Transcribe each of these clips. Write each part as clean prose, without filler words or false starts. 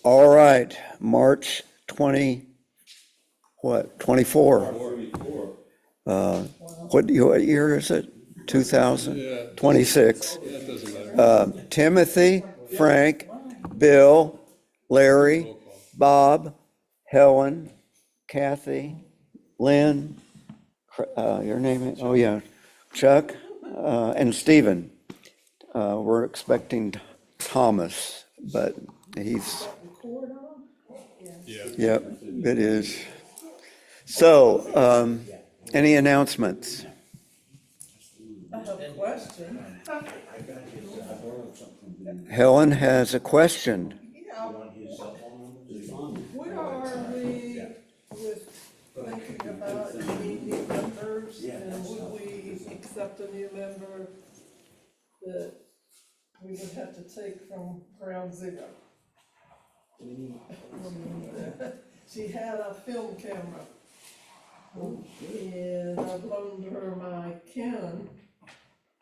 All right, March 24. What year is it? 2026. Yeah, it doesn't matter. Timothy, Frank, Bill, Larry, Bob, Helen, Kathy, Lynn, your name, oh yeah, Chuck, and Stephen. We're expecting Thomas, but he's, yep, it is. So, any announcements? I have a question. Helen has a question. Yeah. Where are we with thinking about any new members? And would we accept a new member that we would have to take from Ground Zero? She had a film camera. And I've loaned her my Canon.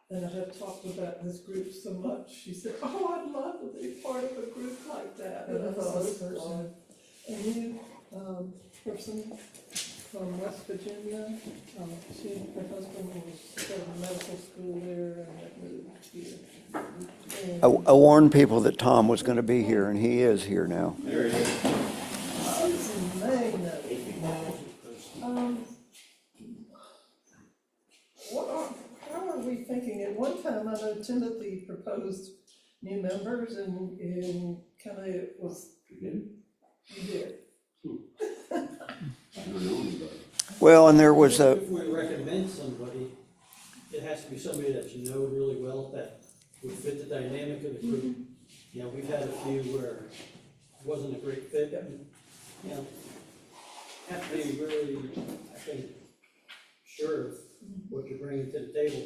And I had talked about this group so much, she said, oh, I'd love to be part of a group like that. And I thought, a new person from West Virginia, her husband was in medical school there and had moved here. I warned people that Tom was going to be here, and he is here now. There he is. Susan May, how are we thinking? At one time, I know Timothy proposed new members and kind of it was. You did? I don't know anybody. Well, and there was a, If we recommend somebody, it has to be somebody that you know really well, that would fit the dynamic of the group. You know, we've had a few where it wasn't a great fit, and, you know, have to be really, I think, sure of what you're bringing to the table.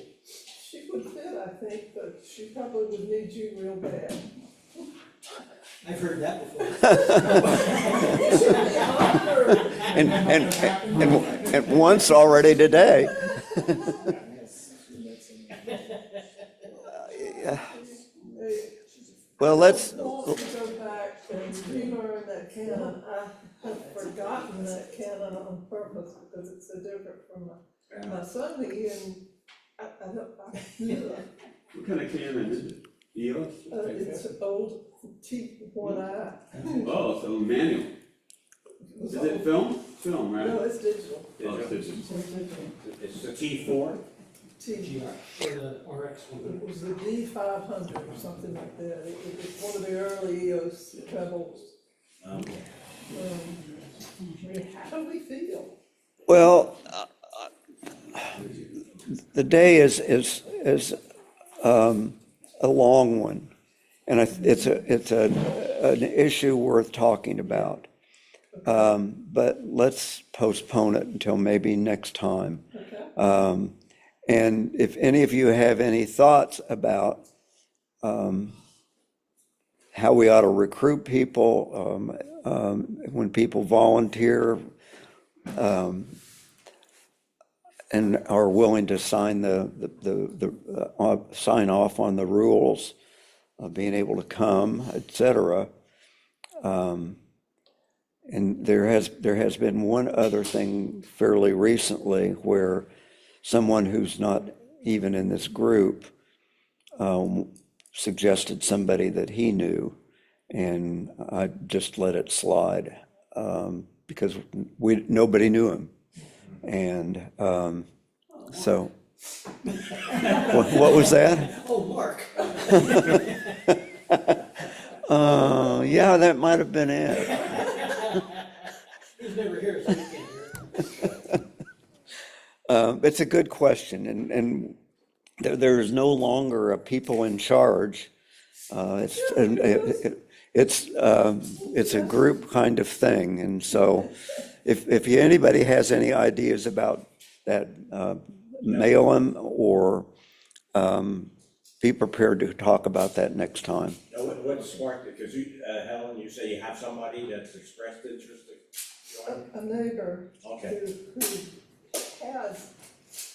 She would fit, I think, but she probably would need you real bad. I've heard that before. and once already today. Well, let's, I want to go back and relearn that canon. I have forgotten that canon on purpose because it's so different from my son, and I don't. What kind of camera is it? EOS? It's an old T1i. Oh, so manual. Is it film? Film, right? No, it's digital. Oh, it's digital. It's the T4? T. For the RX one. It was the D500 or something like that. It was one of the early EOS trebles. How do we feel? well, the day is a long one, and it's an issue worth talking about. But let's postpone it until maybe next time. Okay. And if any of you have any thoughts about how we ought to recruit people, when people volunteer and are willing to sign sign off on the rules of being able to come, et cetera. And there has been one other thing fairly recently where someone who's not even in this group suggested somebody that he knew, and I just let it slide because nobody knew him. And so, what was that? Oh, Mark. Yeah, that might have been it. He's never here, so he can't hear it. It's a good question, and there is no longer a people in charge. It's a group kind of thing, and so if anybody has any ideas about that, mail them or be prepared to talk about that next time. What sparked it? Because you, Helen, you say you have somebody that's expressed interest to join? A neighbor Okay. who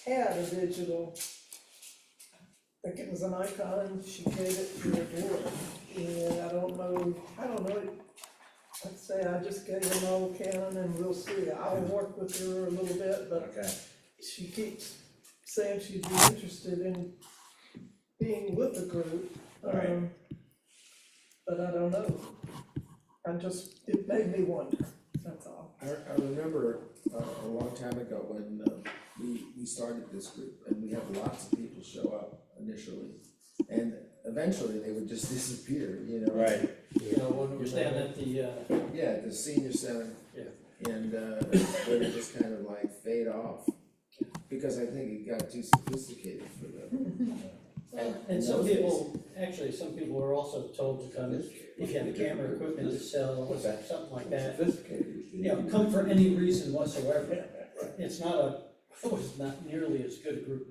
had a digital, I think it was an icon, she gave it to her daughter. And I don't know, Like I say, I just gave an old Canon and we'll see. I'll work with her a little bit, but Okay, she keeps saying she'd be interested in being with the group. Right. But I don't know. It made me wonder, that's all. I remember a long time ago when we started this group, and we had lots of people show up initially, and eventually they would just disappear, you know? right. You know, when we're standing at the, Yeah, the senior center. Yeah. And they would just kind of like fade off, because I think it got too sophisticated for them. and some people, actually, some people were also told to come, if you have camera equipment to sell, or something like that. You know, come for any reason whatsoever. It's it was not nearly as good a group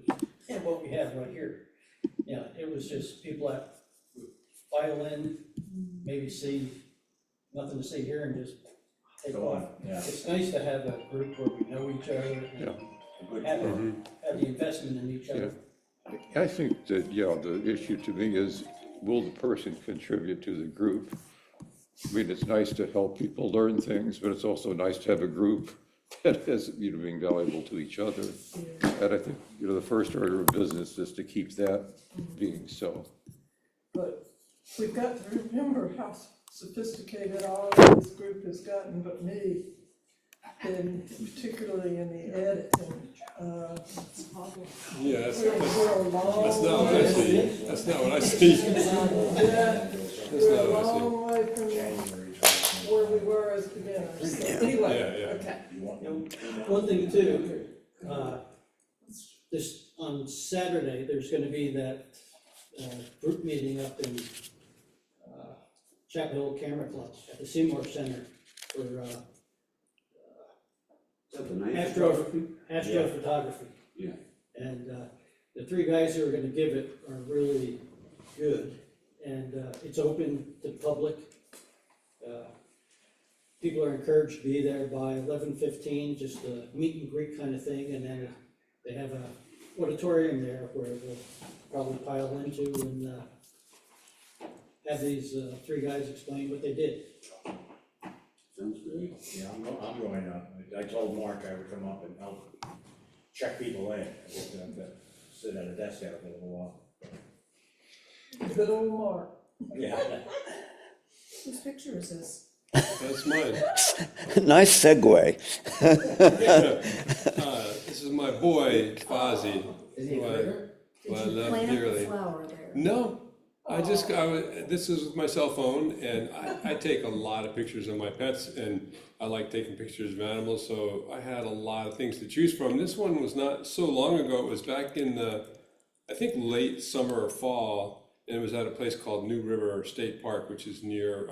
as what we have right here. You know, it was just people that would file in, maybe see, nothing to see here and just take Go off. on, yeah. It's nice to have a group where we know each other Good. and have the investment in each other. I think that, yeah, the issue to me is, will the person contribute to the group? I mean, it's nice to help people learn things, but it's also nice to have a group that is, being valuable to each other. And I think, the first order of business is to keep that being so. But we've got to remember how sophisticated all of this group has gotten, but me, and particularly in the editing. Yeah, that's We're a long not what I way- see. That's not what I see. Yeah, That's we're not a what I see. long way from where we were as beginners. So anyway, Yeah, yeah. okay. You know, one thing too, this, on Saturday, there's gonna be that, group meeting up in, Chapel Hill Camera Club at the Seymour Center for, Is that the night Astro- photography? astrophotography. Yeah. And, the three guys who are gonna give it are really good, and, it's open to the public. People are encouraged to be there by 11:15, just a meet and greet kind of thing, and then they have a auditorium there where they'll probably pile into and, have these, three guys explain what they did. Sounds great. Yeah, I'm going up. I told Mark I would come up and help check people in. I would sit at a desk out for a little while. Good old Mark. Yeah. Whose picture is this? That's mine. Nice segue. This is my boy, Fozzie. Is he a who I- critter? who I Did you love plant the dearly. flower there? No, this is with my cell phone, and I take a lot of pictures of my pets, and I like taking pictures of animals, so I had a lot of things to choose from. This one was not so long ago. It was back in the, I think, late summer or fall, and it was at a place called New River State Park, which is near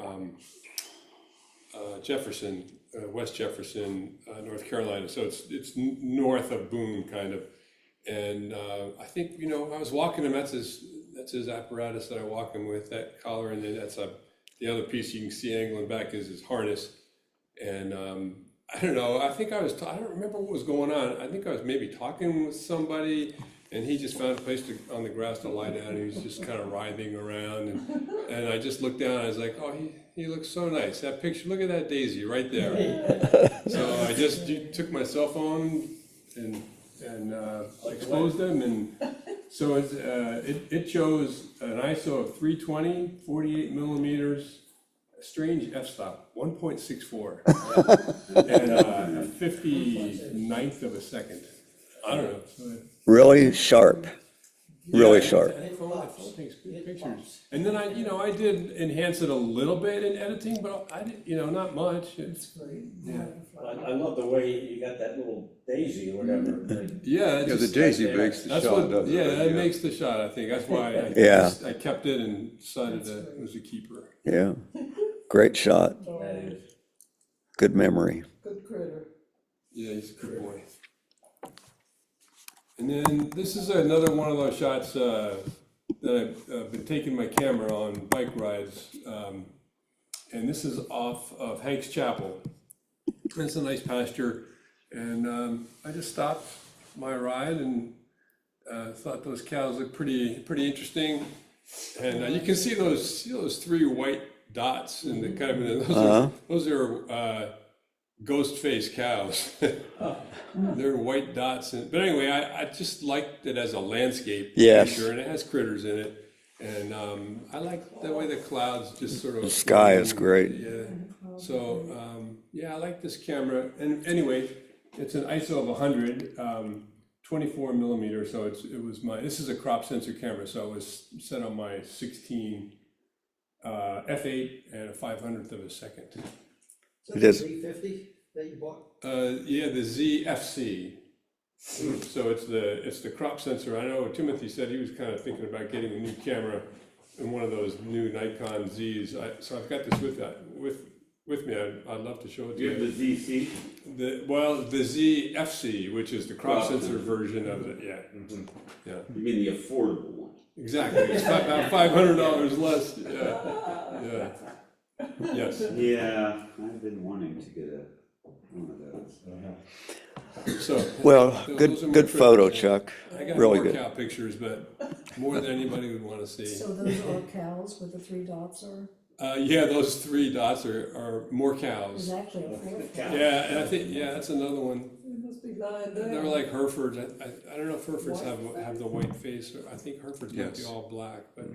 Jefferson, West Jefferson, North Carolina. So it's north of Boone, kind of. And I think, I was walking him. That's his apparatus that I walk him with, that collar, and then the other piece you can see angling back is his harness. And I don't know, I don't remember what was going on. I think I was maybe talking with somebody, and he just found a place on the grass to lie down. He was just kind of writhing around, and I just looked down, and I was like, oh, he looks so nice. That picture, look at that daisy right there. So I just took my cell phone and exposed them, and so it shows an ISO of 320, 48 millimeters, a strange f-stop, 1.64, and a 59th of a second. I don't know. So, Really sharp, really yeah, sharp. I takes good pictures. And then I did enhance it a little bit in editing, but I did, not much. Yeah. I love the way you got that little daisy or whatever. Yeah, Yeah, the daisy makes the that's shot, what, doesn't it? yeah, that makes the shot, I think. That's why Yeah. I kept it and decided that it was a keeper. Yeah, great shot, That is. good memory. Good critter. Yeah, he's a good boy. And then this is another one of those shots that I've been taking my camera on bike rides. And this is off of Hank's Chapel. It's a nice pasture. And I just stopped my ride and thought those cows looked pretty interesting. And you can see those three white dots and the kind of, Uh-huh. those are ghost face cows. They're white dots, but anyway, I just liked it as a landscape Yes. picture, and it has critters in it. And I like the way the clouds just sort of. The sky is great. Yeah. So yeah, I like this camera. And anyway, it's an ISO of 100, 24 millimeter. So this is a crop sensor camera. So it was set on my 16 f8 and a 500th of a second. So It is. 350 that you bought? Yeah, the ZFC. So it's the crop sensor. I know Timothy said he was kind of thinking about getting a new camera and one of those new Nikon Zs. So I've got this with me. I'd love to show it to You have you. the ZC? The ZFC, which is the crop sensor version of it. Yeah, yeah, You mean the affordable one? exactly. It's about $500 less. Yeah, yes. Yeah, I've been wanting to get one of those. So Well, those are my good photo, pictures. Chuck. I got Really more good. cow pictures, but more than anybody would want to see. So those are cows with the 3 dots are, Yeah, those 3 dots are more there's cows. actually a 4th. Yeah, and I think, that's another one. It must be lying down. They're like Herefords. I don't know if Herefords have the white face. Or I think Herefords might be Yes. all black, but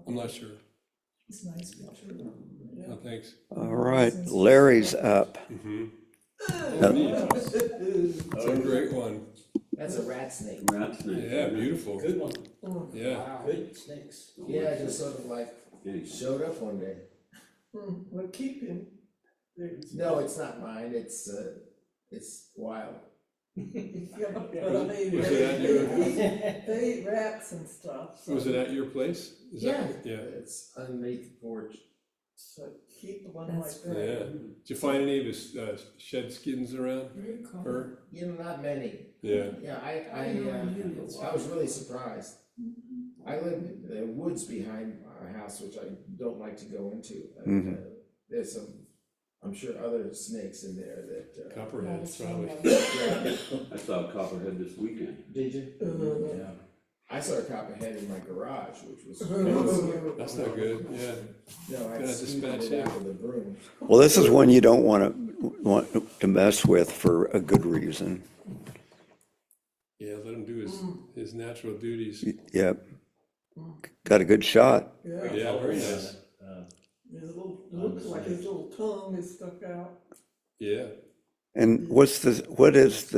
I'm not sure. It's a nice picture. No, thanks. All right, Larry's up. It's a great one. That's a rat snake. Rat snake. Yeah, beautiful. Good one. Yeah. Wow, good snakes. Yeah, it just sort of like showed up one day. Well, keep him. No, it's not mine, it's wild. Yeah, but I mean, Was it at your- they eat rats and stuff. So, Was it at your place? Is that- Yeah. It's underneath the porch. so keep the one That's like Yeah. that. Did you find any of his shed skins around Very common. her? You know, not many. Yeah. Yeah, I was really surprised. I live in the woods behind our house, which I don't like to go into. There's some, I'm sure, other snakes in there that. Copperheads, probably. I saw a copperhead this weekend. Did you? Uh, Yeah. I saw a copperhead in my garage, which was. That's not good, yeah. No, I Gotta scooted dispatch it out him. with a broom. Well, this is one you don't want to mess with for a good reason. Yeah, let him do his natural duties. Yep. Got a good shot. Yeah, Yeah, very nice. his little, it looks like his little tongue is stuck out. Yeah. And what is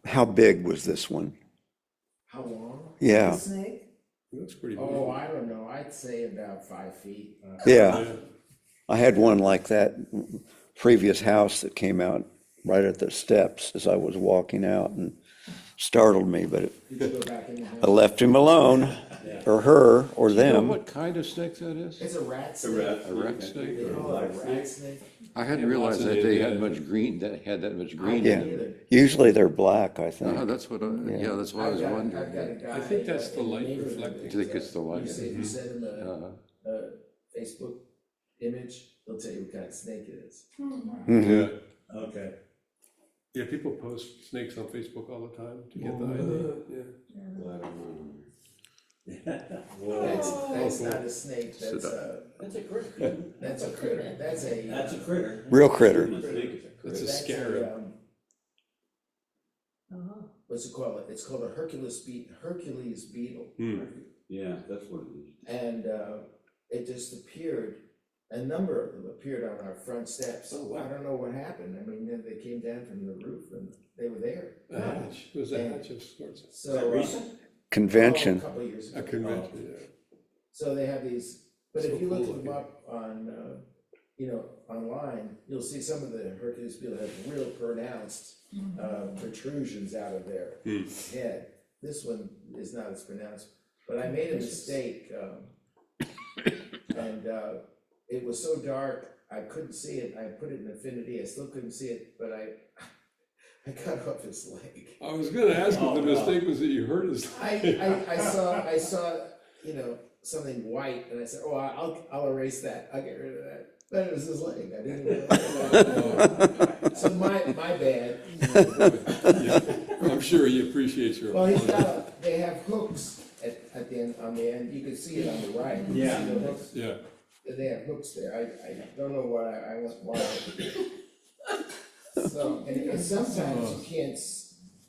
how big was this one? How long? Yeah, The snake? It looks pretty big. Oh, I don't know, I'd say about 5 feet. yeah. Yeah. I had one like that previous house that came out right at the steps as I was walking out and startled me, but Did you go back in the house? I left him alone, or her, or You know them. what kind of snake that is? It's a rat A snake. rat A rat snake. snake? They call it a rat snake. I hadn't Yeah, realized lots of that they had Indiana. much green, that had that much I green in Yeah. didn't it. either. Usually they're black, I Oh, think. that's what, yeah, that's what I was I've got wondering. a guy. I think that's the in light neighborhood reflecting. that Do you think it's the light? You send him Uh-huh. a Facebook image, he'll tell you what kind of snake it is. Mhm. Yeah. Okay. Yeah, people post snakes on Facebook all the time to get the idea. Yeah. That's not a snake, Sit That's a critter. that's a critter, that's a. That's a critter. Real critter. That's a that's scarab. Uh-huh. What's it called? It's called a Hercules beetle. Yeah, that's what it is. And it just appeared, a number of them appeared on our front steps. Oh, wow. I don't know what happened. I mean, they came down from the roof and they were there. A hatch. It was a hatch of sorts. So. Is that recent? A Convention. couple of years ago. A convention, yeah. So they have these, but So if you look cool them looking. up on, online, you'll see some of the Hercules beetle have real pronounced protrusions out of their head. This one is not as pronounced, but I made a mistake, and it was so dark, I couldn't see it. I put it in infinity, I still couldn't see it, but I cut off his leg. I was gonna ask if the mistake was that you hurt his leg. I saw, something white, and I said, oh, I'll erase that, I'll get rid of that. But it was his leg, I didn't know. So my bad. I'm sure he appreciates your Well, apology. they have hooks at the end, on the end, you can see it on the right. You Yeah. see the hooks? Yeah, They have hooks there, I don't know what I want, why. So, and sometimes you can't,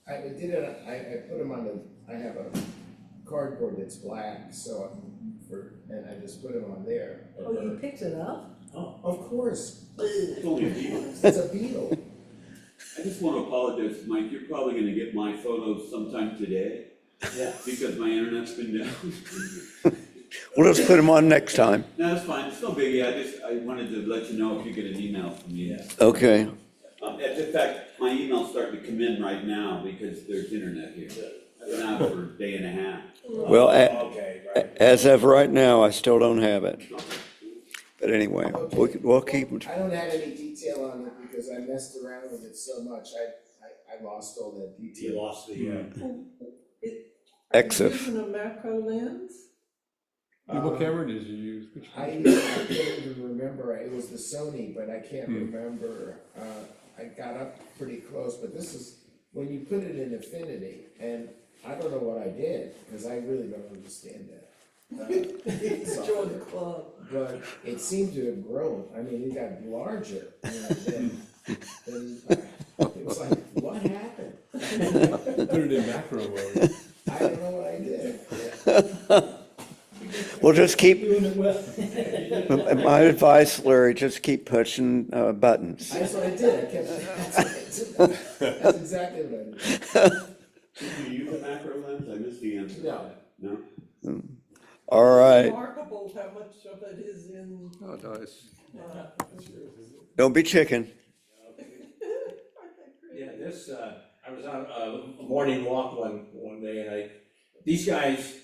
I did it, I put them on I have a cardboard that's black, so, and I just put them on there. Oh, you picked it up? Of course, It's only a beetle. it's a beetle. I just want to apologize, Mike, you're probably gonna get my photos sometime today, Yeah. because my internet's been down. We'll just put them on next time. No, it's fine, it's no biggie, I wanted to let you know if you get an email from me. Yeah. Okay, In fact, my email's starting to come in right now because there's internet here. I've been out for a day and a half. well, Okay, right. as of right now, I still don't have it. But anyway, we'll keep, I don't have any detail on it because I messed around with it so much, I lost all that You detail. lost the, Are you Exif. using a macro lens? what camera did you use? Which one? I can't even remember, it was the Sony, but I can't remember, I got up pretty close, but this is, when you put it in infinity, and I don't know what I did, because I really don't understand that. Join the club. But it seemed to have grown, I mean, it got larger, than, it was like, what happened? Put it in macro mode. I don't know what I did. we'll just keep, Doing it well. my advice, Larry, just keep pushing buttons. That's what I did, I kept, that's exactly what I did. Did you use a macro lens? I missed the answer. to No. that. No? All right, Remarkable how much of it is in, Oh, nice. don't be chicken. yeah, this, I was on a morning walk one day and these guys,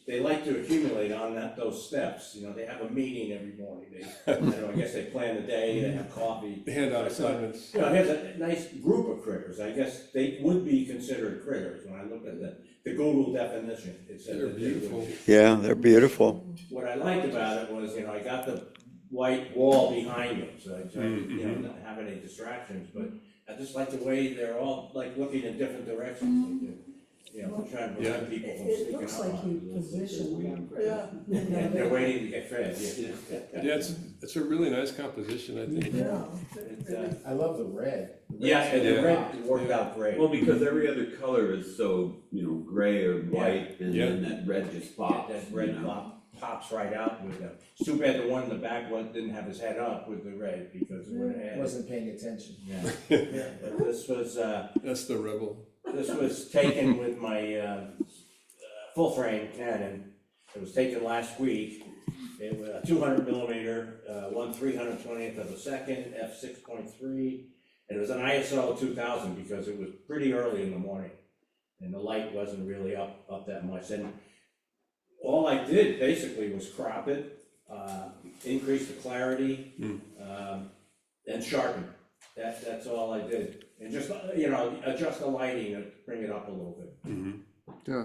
they like to accumulate on those steps, they have a meeting every morning. I guess they plan the day, they have coffee. Hand out assignments. Here's a nice group of critters, I guess they would be considered critters when I look at the Google definition. It said They're that they would beautiful. be. Yeah, they're beautiful. What I liked about it was, I got the white wall behind them, so I tried, not have any distractions, but I just like the way they're all like looking in different directions. Like trying to prevent people from It sneaking looks up like on you them. positioned them. yeah. And they're waiting to get fed, Yeah, it's a really nice composition, I think. Yeah. I love the red. Yeah, and the Yeah. red worked out great. Well, because every other color is so, gray or white, and then that red just pops. That red pops right out with them. It's too bad the one in the back one didn't have his head up with the red, because it would have had. Wasn't paying attention. Yeah, but this was, That's the rebel. this was taken with my full frame Canon. It was taken last week. It was a 200 millimeter, 1/320th of a second, f6.3. And it was an ISO 2000 because it was pretty early in the morning and the light wasn't really up that much. And all I did basically was crop it, increase the clarity, and sharpen. That's all I did. And just, adjust the lighting and bring it up a little bit. Yeah.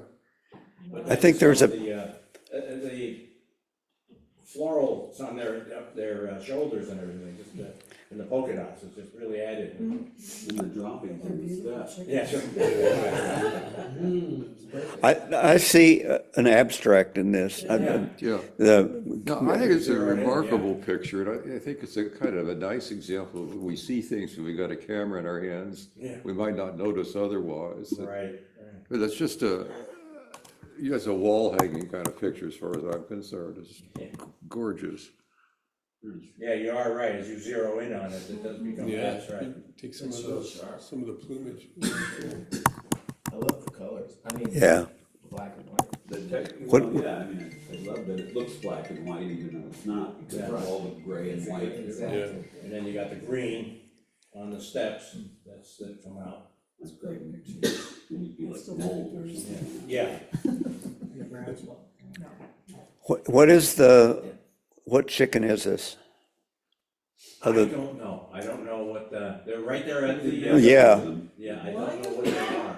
But I think there's a- the florals on their shoulders and everything, just and the polka dots, it's just really added. And the droppings They're and beautiful stuff. chickens. Yeah, sure. I see an abstract in this. Yeah. No, I think it's a remarkable picture, and I think it's a kind of a nice example of when we see things when we got a camera in our hands, Yeah. we might not notice otherwise. Right. But that's just it's a wall hanging kind of picture as far as I'm concerned. It's gorgeous. Yeah, you are right, as you zero in on it, it does become Yeah. abstract. Take some It's of so those, sharp. some of the plumage. I love the colors, I mean. Yeah. Black and white. The What- technical, yeah, I mean, I love that it looks black and white even though it's not, because of all the gray and white. Exactly. And then you got the green on the steps, that come out. That's great. And you'd be like Still mold or pictures. something. Yeah, What chicken is this? I don't know what they're right there at the. Yeah. Yeah, I don't know what they are.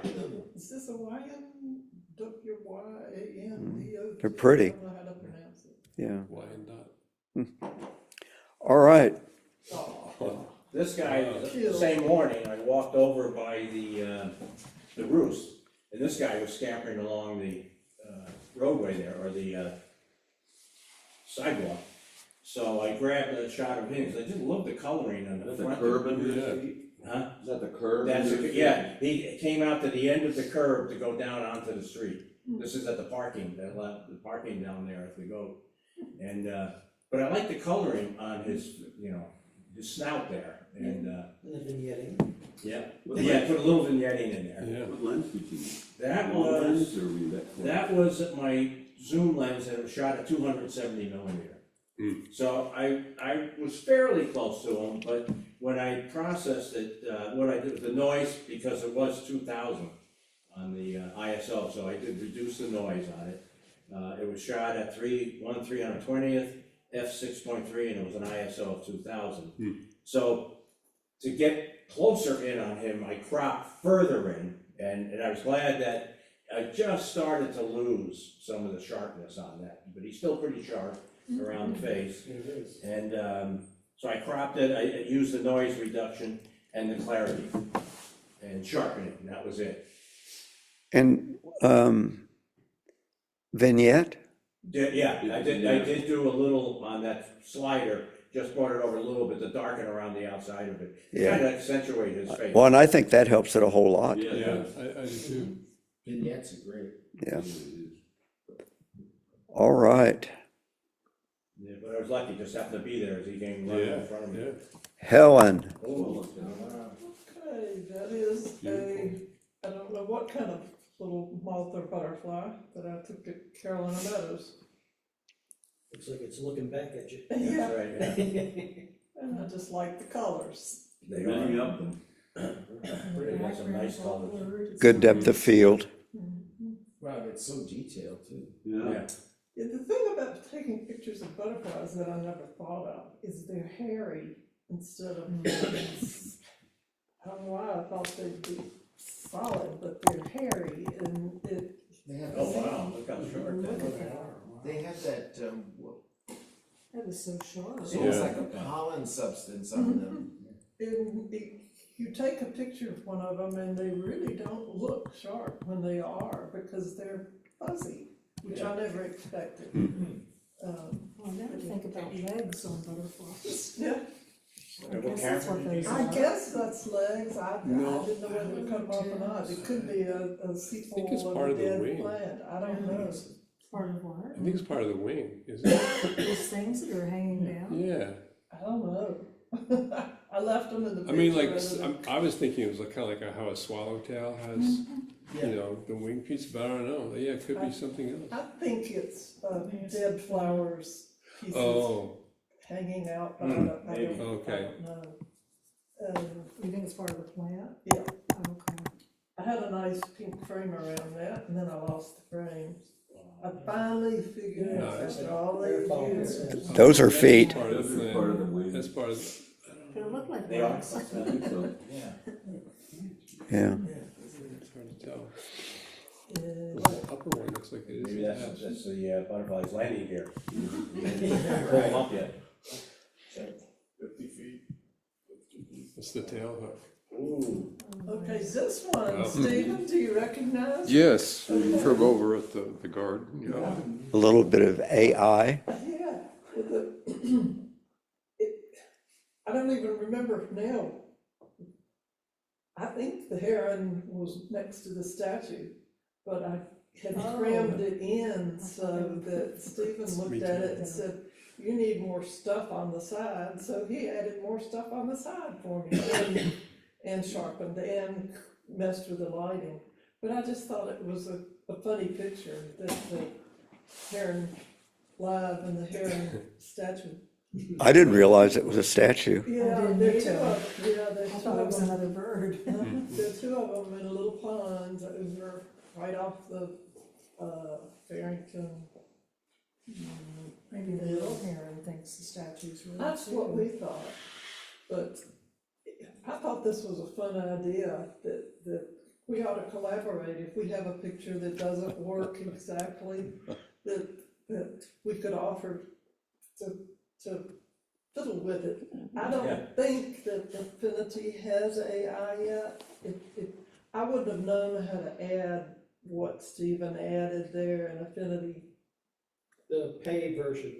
Is this a YN? They're pretty. I don't know how to pronounce it. Yeah, Wyandotte. all right. This guy, the same morning, I walked over by the roost, and this guy was scampering along roadway there, or the sidewalk. So I grabbed a shot of him, because I just love the coloring on the That's a front. curb under Yeah. your feet? Huh? Is that the curb? That's, under your feet? yeah, he came out to the end of the curb to go down onto the street. This is at the parking, the parking down there if we go. And, but I like the coloring on his, his snout there, and, And the vignetting. yeah. What Yeah, lens- put a little vignetting in there. Yeah. What lens did you use? That Long was, lens, or were you that close? that was my zoom lens, and it was shot at 270 millimeter. So I was fairly close to him, but when I processed it, what I did, the noise, because it was 2000 on the ISO, so I did reduce the noise on it. It was shot at 1/320th, f6.3, and it was an ISO of 2000. So to get closer in on him, I cropped further in, and I was glad that I just started to lose some of the sharpness on that, but he's still pretty sharp around the face. It is. And so I cropped it, I used the noise reduction and the clarity and sharpening, and that was it. And vignette? Yeah, I did do a little on that slider, just brought it over a little bit to darken around the outside of it. Yeah. Kind of accentuate his face. Well, and I think that helps it a whole lot. Yeah, I do too. Vignettes are great. Yeah. All right. Yeah, but I was lucky, just happened to be there as he came right in front of me. Yeah. Helen, Oh, Okay, that is I don't know what kind of little moth or butterfly that I took at Carolina Meadows. Looks like it's looking back at you. Yeah, that's right, yeah. and I just like the colors. They Many are, of them. they got some nice colors. good depth of field. Wow, it's so detailed too. Yeah. Yeah, Yeah, the thing about taking pictures of butterflies that I never thought of is they're hairy instead of, I don't know why I thought they'd be solid, but they're hairy and it. They have, oh wow, look how short Look that at is. that. they have that, That is so sharp. it's almost Yeah. like a pollen substance on them. And you take a picture of one of them and they really don't look sharp when they are because they're fuzzy, which I never expected. Well, I never think about legs on butterflies. Yeah, I What guess that's what camera did you those I are. guess that's legs. I No. didn't know whether to cut them off or not. It could be a sepal it's of part a of the dead wing. plant. I don't know. Part of what? I think it's part of the wing, isn't it? Those things that are hanging down? Yeah. I don't know. I left them in the I picture. mean, like, rather than- I was thinking it was like, kind of like how a swallowtail has, you know, the wing piece, but I don't know. Yeah, it could be something else. I think it's dead flowers pieces Oh, hanging out. I Mm, don't, maybe. Okay. I don't know. You think it's part of the plant? Yeah, Okay. I had a nice pink frame around that, and then I lost the frame. I finally figured out Nice. after all these years. Those are feet. part of the That's part of the plan. wing. That's part of, They look like They are. legs. I think so. Yeah. Yeah. it's hard to tell. Yeah. The upper one looks like it is. Maybe that's the butterfly's landing gear. Right. Pull them up yet. 50 feet. What's the tail hook? Ooh. Okay, this one, Wow. Stephen, do you recognize? Yes, from over at the garden, yeah. A little bit of AI. Yeah, with I don't even remember now. I think the heron was next to the statue, but I had crammed it in so that Stephen Me looked too. at it and said, you need more stuff on the side, so he added more stuff on the side for me and sharpened and messed with the lighting. But I just thought it was a funny picture that the heron live and the heron statue. I didn't realize it was a statue. Yeah, didn't there are either. two of, yeah, I there's two thought it of was them. another bird. There are two of them in a little pond over, right off the, Farrington. Maybe the little heron thinks the statue's real. That's what we thought, but I thought this was a fun idea, that we ought to collaborate. If we have a picture that doesn't work exactly, that we could offer to fiddle with it. I Yeah. don't think that Affinity has AI yet. I wouldn't have known how to add what Stephen added there in Affinity. The paid version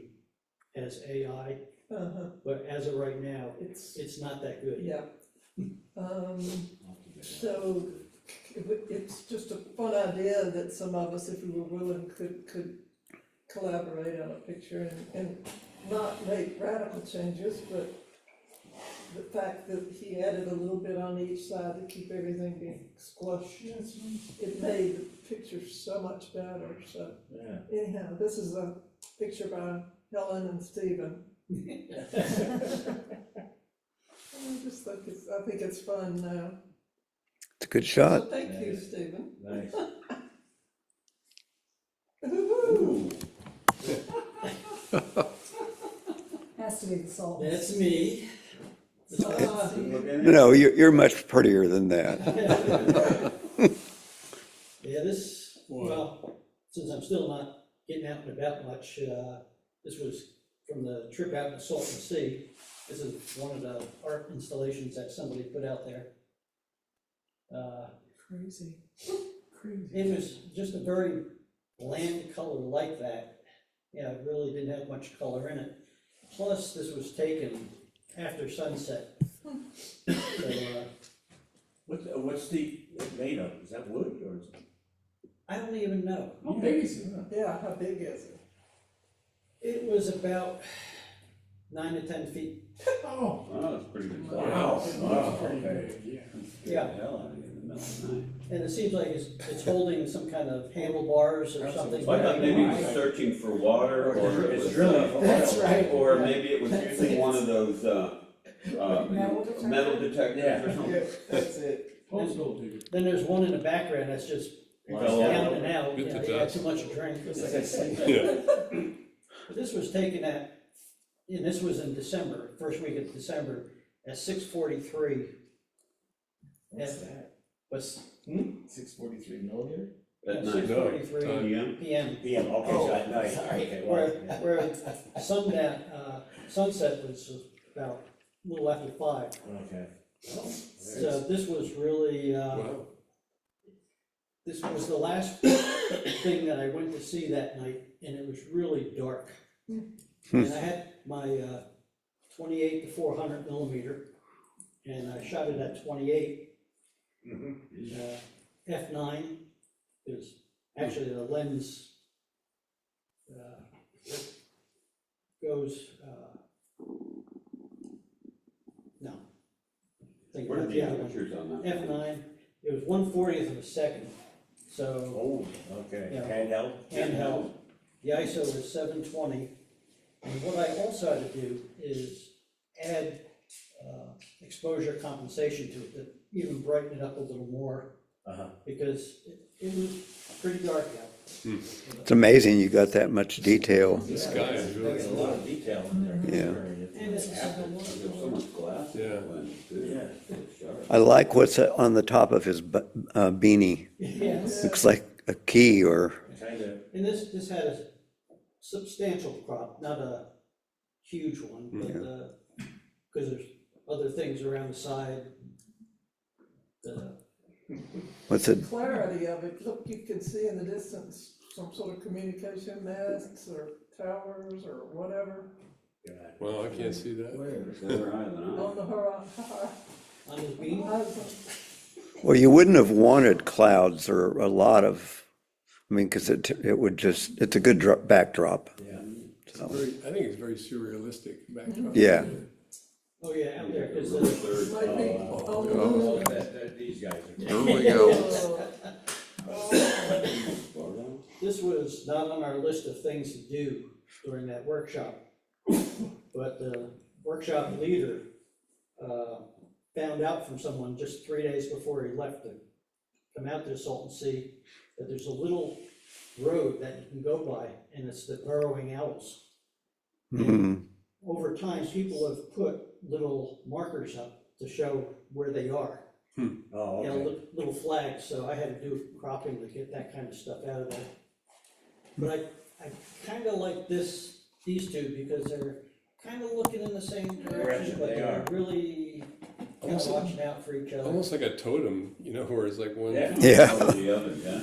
has AI, but as of right now, it's not that good. Yeah. So it's just a fun idea that some of us, if we were willing, could collaborate on a picture and not make radical changes, but the fact that he added a little bit on each side to keep everything being squashed, it made the picture so much better, so. Yeah. Anyhow, this is a picture by Helen and Stephen. I think it's fun now. It's a good So shot. thank you, Stephen. Nice. Woo-hoo. Has to be the salt. That's me. No, you're much prettier than that. Yeah, this, well, since I'm still not getting out and about much, this was from the trip out to Salton Sea. This is one of the art installations that somebody put out there. Crazy. It was just a very bland color like that. Yeah, it really didn't have much color in it. Plus, this was taken after sunset. So, What's the made of? Is that wood or? Is it? I don't even know. How big is it? Yeah, how big is it? It was about 9 to 10 feet. Oh, Oh, that's pretty good. Wow. Wow, pretty okay. big, yeah. Yeah, Hell, I think in the middle of the night. and it seems like it's holding some kind of handlebarbars or something. So I thought maybe he was searching for water, or it It's was, drilling. That's right. or maybe it was using one of those, Metal detector? metal detectors Yeah. or something. Yeah, that's it. Postal dude. Then there's one in the background that's just Fell down off. and out, Bit you to know, you had dust. too much to drink. Looks like a sleep. Yeah. But this was taken at, and this was in December, first week of December, at 6:43. What's that? Was 643 millimeter? At night. 6:43 PM? PM. PM, okay, so at night, sorry. okay, Where, wow, where sunset was about a little after 5. yeah. Okay. So this was really, Wow. this was the last thing that I went to see that night, and it was really dark. And I had my 28 to 400 millimeter, and I shot it at 28. F9 is actually the lens goes, no. Think What are about the the other one. temperatures on that? F9, it was 1/40th of a second, so Oh, okay, Yeah. handheld? handheld. The ISO is 720. And what I also had to do is add exposure compensation to it, to even brighten it up a little more, Uh-huh. because it was pretty dark out. It's amazing you got that much detail. The sky is really, There's a lot of detail in there. Yeah. And it's There's so much glass. in Yeah. the lens, too. Yeah. It's sharp. I like what's on the top of his beanie. Yes, Looks like a key or, Kinda, and this had a substantial crop, not a huge one, but, because there's other things around the side. what's it, Clarity of it, look, you can see in the distance some sort of communication masts or towers or whatever God. well, I can't see that. Where? Better eye than I. on the horizon. On his beam, well, you wouldn't have wanted clouds or a lot of, I mean, because it would just, it's a good backdrop. Yeah. So, I think it's very surrealistic backdrop. yeah. oh yeah, out there, because Might be on the Oh, moon. these guys are. There we go. this was not on our list of things to do during that workshop. But the workshop leader found out from someone just 3 days before he left to come out to the Salton Sea, that there's a little road that you can go by, and it's the burrowing owls. Mhm. Over time, people have put little markers up to show where they are. Oh, You know, okay. little flags, so I had to do cropping to get that kind of stuff out of there. But I kind of like these two, because they're kind of looking in the same direction, but They they're are. really kind of watching out for each other. Almost like a totem, where it's like one. Yeah. Yeah. Over the other, yeah.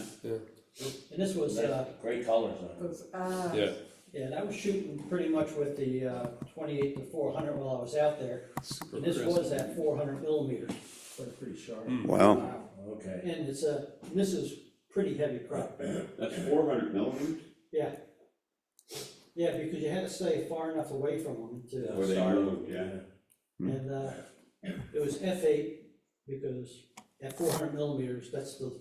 And this was, Great colors on it. Those eyes. Yeah, yeah, and I was shooting pretty much with the 28 to 400 while I was out there. super And this crisp. was at 400 millimeters. But pretty sharp. Wow. Okay. And this is pretty heavy crop. That's 400 millimeters? Yeah. Yeah, because you had to stay far enough away from them to, Where they move, yeah. and it was F8 because at 400 millimeters, that's the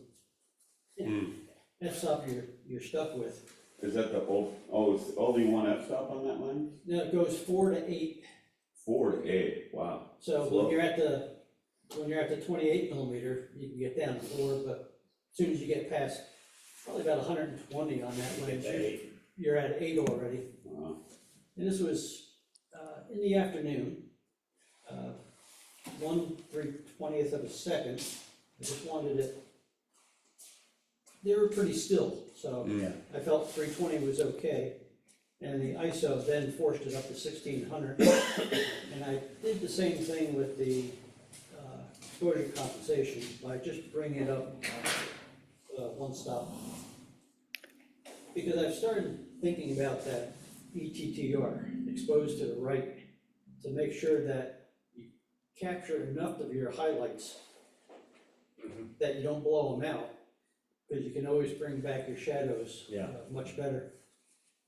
f-stop you're stuck with. Is that the it's only one f-stop on that line? Now it goes 4 to 8. 4 to 8, wow. So Slow. when you're at the 28 millimeter, you can get down to 4, but as soon as you get past probably about 120 on that range, you're at 8 already. Wow. And this was in the afternoon, 1/320th of a second. I just wanted it. They were pretty still, so Yeah. I felt 320 was okay. And the ISO then forced it up to 1600. And I did the same thing with the exposure compensation by just bringing it up one stop. Because I've started thinking about that ETTR, exposed to the right, to make sure that you capture enough of your highlights that you don't blow them out, because you can always bring back your shadows much better.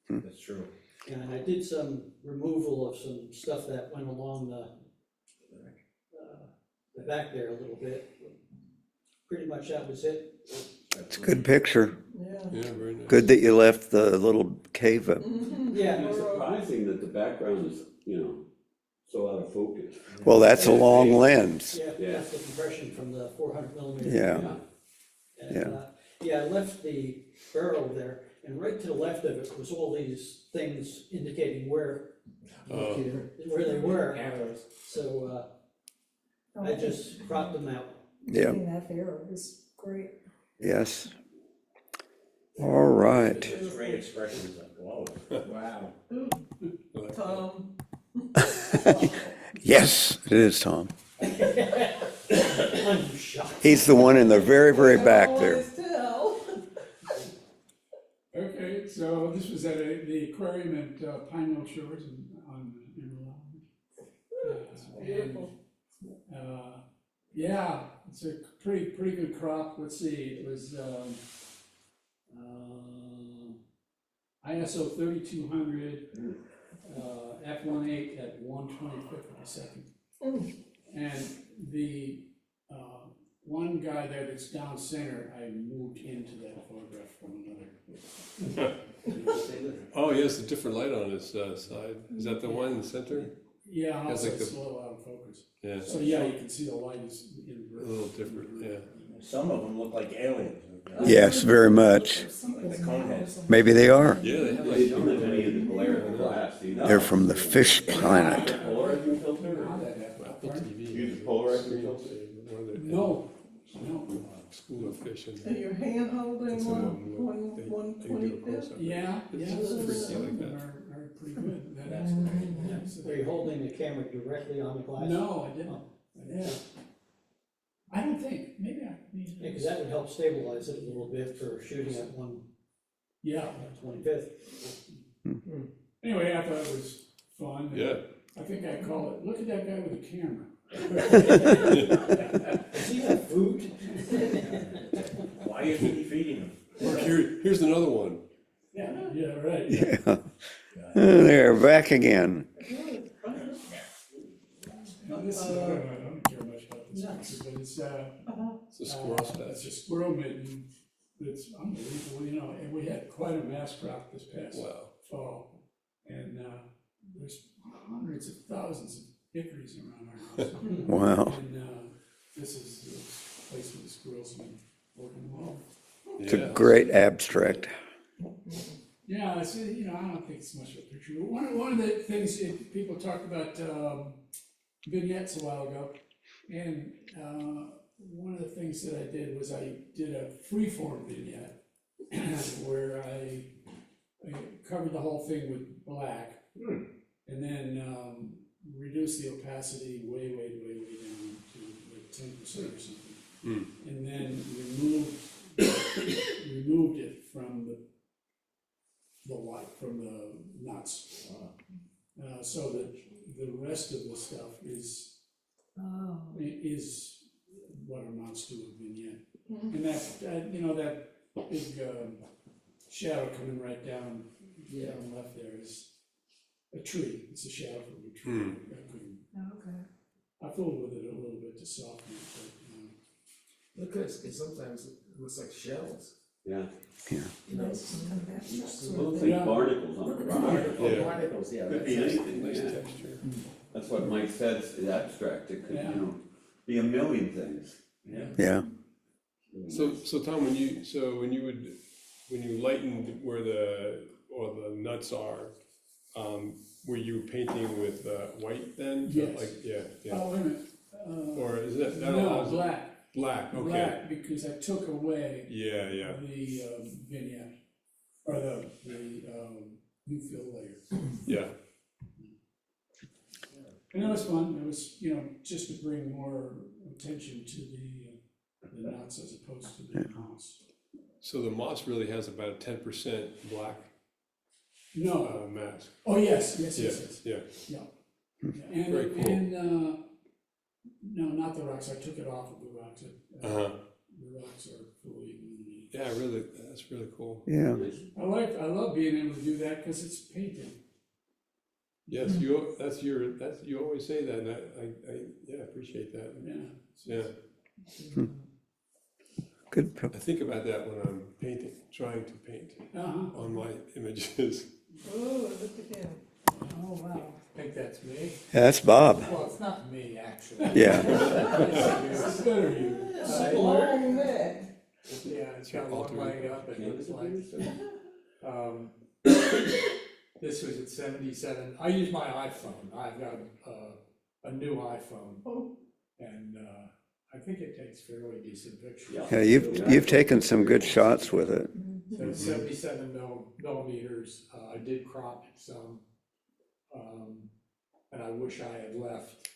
That's true. And I did some removal of some stuff that went along the back there a little bit. Pretty much that was it. It's a good picture. Yeah. Yeah, very nice. Good that you left the little cave up. Yeah, It's surprising that the background is, so out of focus. Well, that's a long lens. yeah, that's the compression from the 400 millimeter. Yeah. And, I left the barrel there, and right to the left of it was all these things indicating where they were. Arrows. So I just cropped them out. Yeah, That arrow is great. yes. All right. It's great expressions of glow. Wow. Tom, Yes, it is Tom. I'm shocked. He's the one in the very, very back there. always tell. Okay, so this was at the aquarium at Pine Hill Shores on Emerald Island. Beautiful. Yeah, it's a pretty good crop. Let's see, it was ISO 3200, f1.8 at 1/25th of a second. And the one guy there that's down center, I moved into that photograph from another. Oh, he has a different light on his side. Is that the one in the center? Yeah, Has also like the- it's a little out of focus. Yeah, So yeah, you can see the light is a in. little different, yeah. Some of them look like aliens. Yes, very much. Like the cone heads. Maybe they are. Yeah, they have They like. don't have any of the glare of the glass, do you know? They're from the fish planet. Polarizing filter? How that happened. Apple TV. Use a polarizing filter? One of the- No. School of fish and. And you're hand holding It's in one, them, one, they- one they do a 25th. close-up. Yeah, yeah, It's some freaky like of that. them are pretty good. That's Yeah, so Are you holding the camera directly on the glass? No, I didn't. Yeah. I don't think, maybe I. Because that would help stabilize it a little bit for shooting at Yeah, 1/25th. anyway, I thought it was fun. and Yeah. I think I call it, look at that guy with a camera. Does he have food? Why isn't he feeding them? Or here's another one. Yeah, right. Yeah. There, back again. No, this is, I don't care much about this picture, but It's a squirrel it's statue. a squirrel mitten. It's unbelievable, and we had quite a mass crop this past Wow. fall. And there's hundreds of thousands of hickories around our house. Wow. And this is the place where the squirrels have been working well. It's a Yeah. great abstract. Yeah, I see, I don't think it's much of a picture. But one of the things that people talked about vignettes a while ago, and one of the things that I did was I did a freeform vignette where I covered the whole thing with black, and then reduced the opacity way down to 10% or something. Hmm. And then removed it from from the nuts. So that the rest of the stuff is what amounts to a vignette. And that, you know, that big shadow coming right down, down left there is a tree. It's a shadow from a tree. Okay. I fooled with it a little bit to soften it, Look, it sometimes looks like shells, Yeah. you know. Nice, kind of abstract sort of Looks thing. like barnacles on the rock. Yeah. Particles, yeah. Could be that's- anything, Nice yeah. texture. That's what Mike said, it's abstract, it could, Yeah. you know, be a million things. yeah. Yeah, So Tom, when you lightened where the nuts are, were you painting with white then? Yes. Like, yeah, yeah. Oh, wait a minute. Or is that? I don't No, know. black. Black, okay. Black, because I took away Yeah, yeah. the vignette, or the new fill layer. Yeah. And it was fun, it was, you know, just to bring more attention to the nuts as opposed to the moss. So the moss really has about a 10% black No, mask. oh, yes, yes, Yeah, yes, yes, yeah. yeah. Very cool. And, no, not the rocks, I took it off of the rocks. Uh-huh. The rocks are fully illuminated. Yeah, really, that's really cool. yeah. I love being able to do that because it's painting. Yes, you always say that, and I appreciate that. Yeah. Yeah, Good. I think about that when I'm painting, trying to paint Uh-huh. on my images. Oh, look at him. Oh, wow. I think that's me. That's Bob. Well, it's not me, actually. Yeah, It's better you. Long neck. Yeah, it's got one leg up, it looks like. This was at 77. I use my iPhone. I've got a new iPhone. Oh. And I think it takes fairly decent pictures. yeah, you've taken some good shots with it. So it's 77 millimeters. I did crop it some. And I wish I had left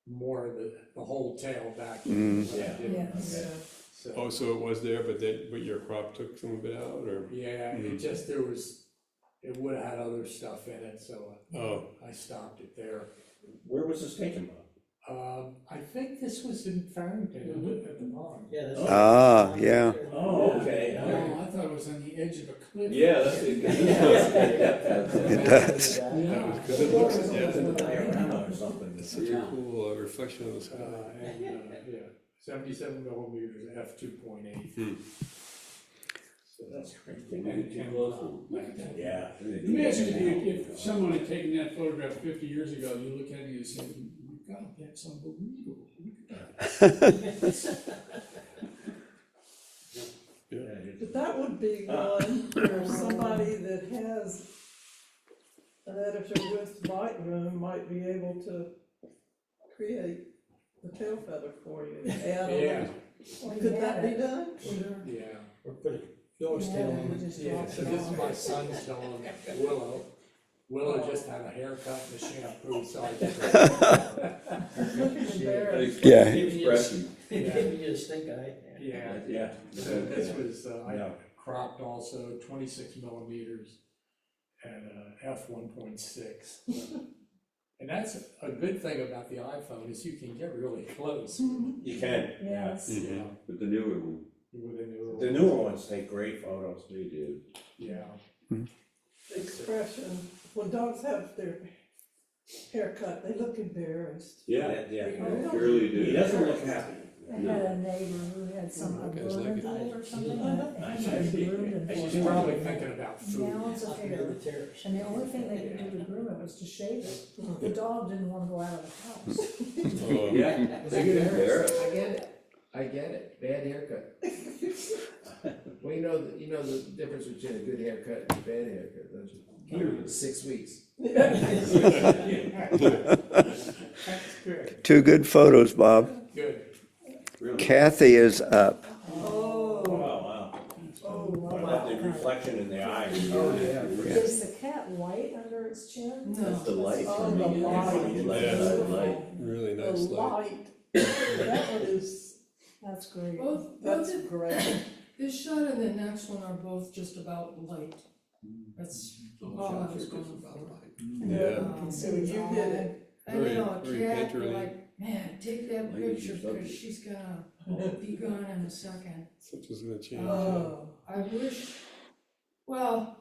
more of the whole tail back. Yes. So, Oh, so it was there, but your crop took some of it out, or? yeah, it just, it would have had other stuff in it, so I stopped it there. Where was this taken from? I think this was in Farrington at the pond. Yeah, that's. Ah, yeah. Oh, okay. Oh, I thought it was on the edge of a cliff. Yeah, that's it. It does. Yeah. Because it looks, yeah, It's in the diorama or something. it's such a cool reflection of the sky. And, yeah, 77 millimeters, f2.8. So That's great. yeah. Yeah. Let me ask you, if someone had taken that photograph 50 years ago, you look at it and you say, God, that's unbelievable. But that would be one where somebody that has an editor with Lightroom might be able to create the tail feather for you. Add a Yeah, little- Could that be done? yeah. Or put a ghost tail on it. Yeah, so this is my son's telling Willow. Willow just had a haircut and a shampoo, so I just. Looking embarrassed. Yeah. Expression. Giving you a stink eye. Yeah, Yeah. so this was, I Yeah. cropped also 26 millimeters and f1.6. And that's a good thing about the iPhone is you can get really close. You can. Yes. Yeah, With the newer one. with a new. The newer ones take great photos. They do. Yeah. Expression, when dogs have their haircut, they look embarrassed. Yeah, Yeah. they surely He do. doesn't look happy. I had a neighbor who had some Okay, it's like vermin it. or something, and it groomed and She's probably thinking about food. now it's a hair. And the only thing they could do to groom it was to shave it. The dog didn't want to go out of the house. Oh, Yeah. It's embarrassed. I get it, bad haircut. Well, you know the difference between a good haircut and a bad haircut, don't you? 6 weeks. That's good, 2 good photos, Bob. good. Kathy is up. Oh, wow. Oh, What about the reflection in the eye? Oh, yeah. Is the cat white under its chin? No. That's the light Oh, coming the in. light. You like Yeah. that light. really The nice light. light That one is, That's great. Both, that's both, great. this shot and the next one are both just about light. That's all I was going for. Yeah. You can see you hit it. And you know, a Very cat, you're painterly. like, man, take that picture, because she's gonna be gone in a second. Such is gonna change. Oh, I wish, well,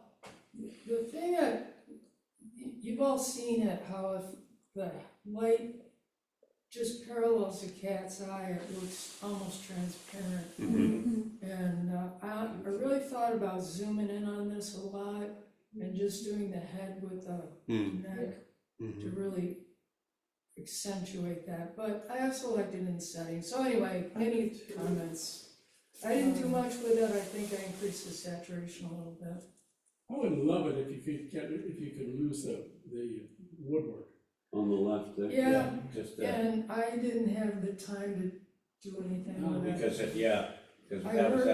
the thing that, you've all seen it, how if the light just parallels the cat's eye, it looks almost transparent. And I really thought about zooming in on this a lot and just doing the head with the neck to really accentuate that, but I have selected in settings. So anyway, any comments? I didn't do much with it, I think I increased the saturation a little bit. I would love it if you could if you could lose the woodwork. On the left there. Yeah, Just, and I didn't have the time to do anything No, with it. because I that was,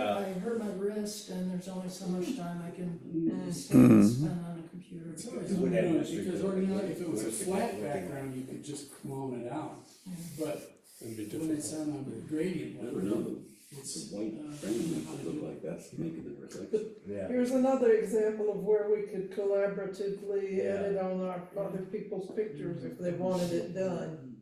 hurt my wrist, and there's only so much time I can Mhm. spend on a computer. It's always It would have unknown, to be because good. ordinarily, if it was a Would have to be flat looking. background, you could just clone it out. But It'd be when it's difficult. on a gradient, Never know, it's, the white frame makes it look like that's making the reflection. yeah. here's another example of where we could collaboratively Yeah. edit on our other people's pictures if they wanted it done.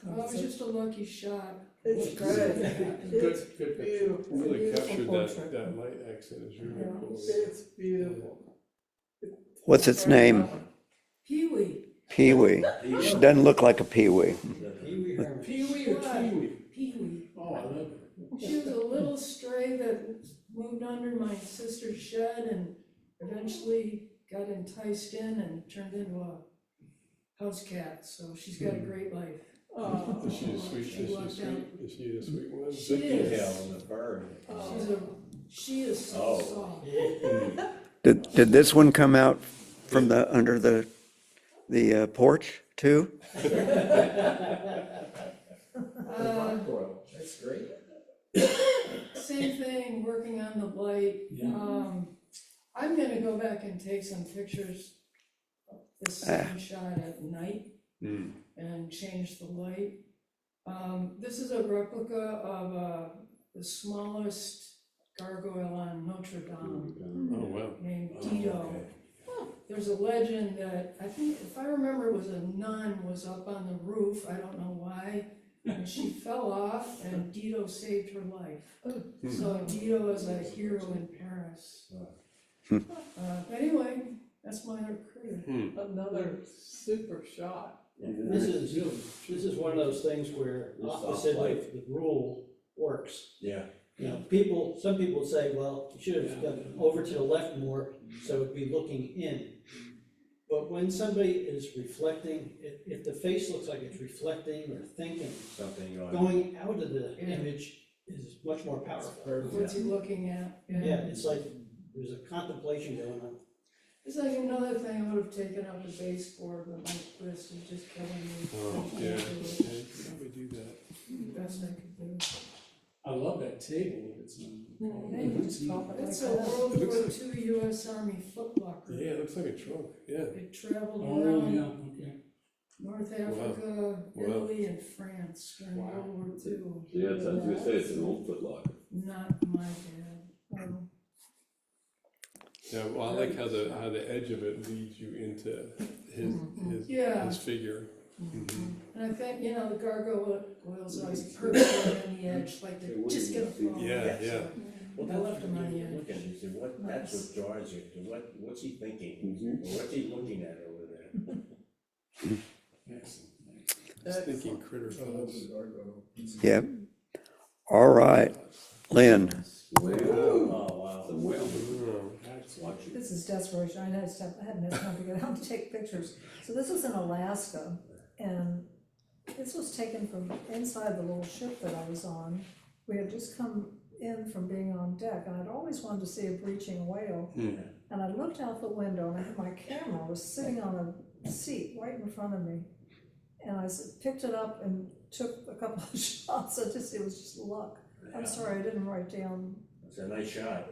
Well, it was just a lucky shot. It's great. It's good picture. beautiful. Really Beautiful captured portrait. that light accent is really Yeah. cool. It's beautiful. What's its name? Pee-wee, Pee-wee. She doesn't look like a peewee. Pee-wee Herman. Pee-wee or kiwi? Pee-wee. Oh, I love it. She was a little stray that moved under my sister's shed and eventually got enticed in and turned into a house cat, so she's got a great life. Oh, Is she a sweet, She lucked out. is she a sweet one? She Detail is, on the bird. she is so Oh. soft. Did this one come out from under the porch too? That's great. Same thing, working on the light. Yeah. I'm gonna go back and take some pictures of this same shot at night and change the light. This is a replica of the smallest gargoyle on Notre Dame Oh, wow. named Dido. There's a legend that, I think, if I remember, it was a nun was up on the roof, I don't know why, and she fell off and Dido saved her life. So Dido is a hero in Paris. But anyway, that's my other career. another super shot. This is one of those things where oppositely the rule works. Yeah. You know, some people say, well, you should have gone over to the left more, so it'd be looking in. But when somebody is reflecting, if the face looks like it's reflecting or thinking, Something on. going out of the image is much more powerful. What's he looking at? Yeah, it's like there's a contemplation going on. It's like another thing I would have taken up the baseboard, but my wrist is just killing me. Oh, I yeah, can't do it. yeah, you could probably do that. Best I could do. I love that table that's on. It's a World War II US Army footlocker. Yeah, it looks like a trunk, yeah. It traveled Oh, around yeah, okay. North Africa, Wow. Italy, and France during World War II. Yeah, I was gonna say, it's an old footlocker. Not my dad. Yeah, well, I like how the edge of it leads you into Yeah. his figure. And I think, the gargoyles always perched on the edge, like they're just gonna fall. Yeah, yeah. Well, I left him on the edge. Look at it, you say, that's what draws you, to what's he thinking? Or what's he looking at over there? Excellent. Just thinking critter thoughts. Yep. All right, Lynn. Oh, wow. Some whale. This is desperation. I hadn't had time to get out to take pictures. So this was in Alaska, and this was taken from inside the little ship that I was on. We had just come in from being on deck, and I'd always wanted to see a breaching whale. And I looked out the window, and I had my camera was sitting on a seat right in front of me. And I picked it up and took a couple of shots. It was just luck. I'm sorry, I didn't write down It's a nice shot.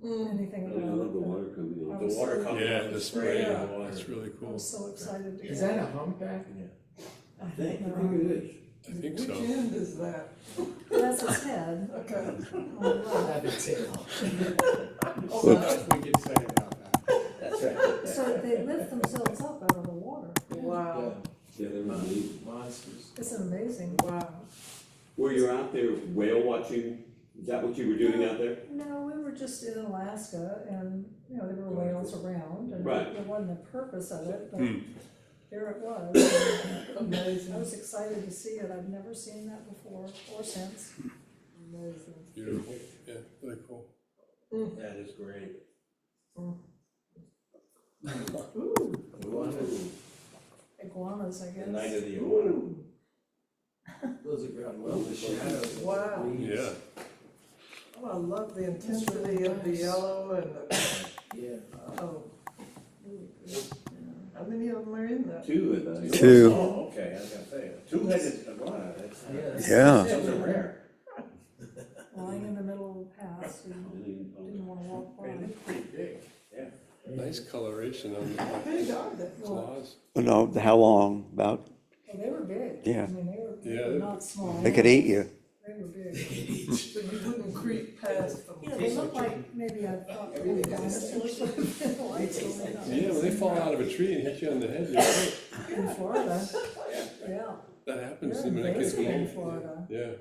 anything I about love it. the but water coming I out. The was water so- coming Yeah, out, the the spray, spray in the water. that's really I cool. was so excited to Is get that it. a humpback? Yeah. I think it is. I think Which so. end is that? That's his head. Okay. On the left. Rabbit tail. Oh, That's what we can say about that. That's right. So they lift themselves up out of the water. wow, Yeah, they're amazing. Monsters. It's amazing. wow. Were you out there whale watching? Is that what you were doing out there? No, we were just in Alaska and, you know, there were whales around and Right. there wasn't a purpose of it, but Hmm. there it was. Amazing. I was excited to see it. I've never seen that before or since. Amazing. Beautiful, yeah, really cool. That is great. Ooh, Iguanas, I The night guess. of the iguana. Those are great. I love the shadows. Wow. Yeah, oh, I love the intensity of the yellow and the, Yeah. oh. How many of them are in that? Two of those. Two. Oh, okay, I was gonna say, two-headed iguana, that's. Yeah. Those are rare. Lying in the middle of the path, so you didn't want to walk by. They're pretty big, yeah. nice coloration on How the big are they? claws. No, how long? About, Oh, they were big. Yeah. I mean, they Yeah. were not small. they could eat you. They were big. So you wouldn't creep past them? You know, they look like maybe I thought they were dinosaurs would have been like Yeah, when they fall out of a tree and hit you on the head, you're hurt. in Florida. Yeah. That happens They're when they get invasive in old. Florida. Yeah.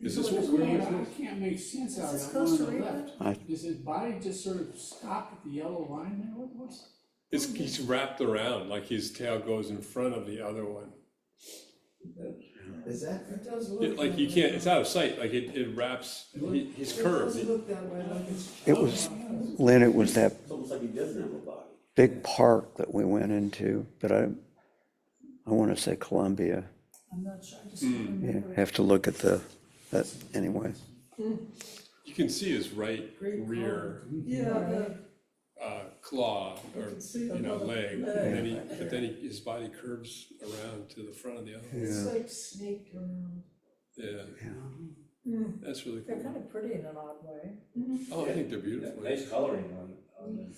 Is Is this what what, where I was this? can't make sense out Is of this that one on Costa the Rica? left. Does his body just sort of stop at the yellow line there? What's? He's wrapped around, like his tail goes in front of the other one. Is that? It does look. Like that you way. can't, it's out of sight, like it wraps, he's It curved. does look that way, like it's. It was, Lynn, it was that It's almost like he doesn't have a body. big park that we went into, but I want to say Columbia. I'm not sure. I just don't Yeah, remember. have to look at that, anyway. You can see his right rear Yeah, claw or, can see you know, another leg. And leg. then but then his body curves around to the front of the other one. It's like snaked around. Yeah, that's really They're cool. kind of pretty in an odd way. Oh, I think they're beautiful. Nice coloring on them.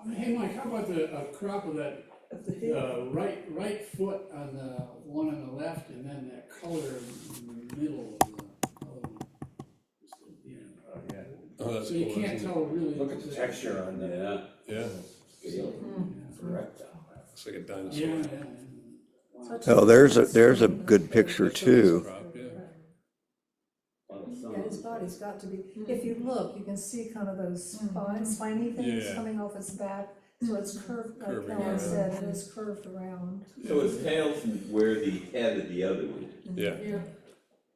I mean, hey, Mike, how about the crop of that, at the hip. right foot on the one on the left, and then that color in the middle of the other one? You know, Oh, yeah. Oh, that's so you cool, can't isn't it? tell really. Look at the texture on the. Yeah. Yeah, Correct. looks like a Yeah, dinosaur. yeah. Oh, there's a good picture too. Crop, yeah. Yeah, his body's got to be, if you look, you can see kind of those spiny things Yeah. coming off his back. So it's curved, like Curving Ellen around. said, it is curved around. So his tail's where the head of the other one is. Yeah, Yeah,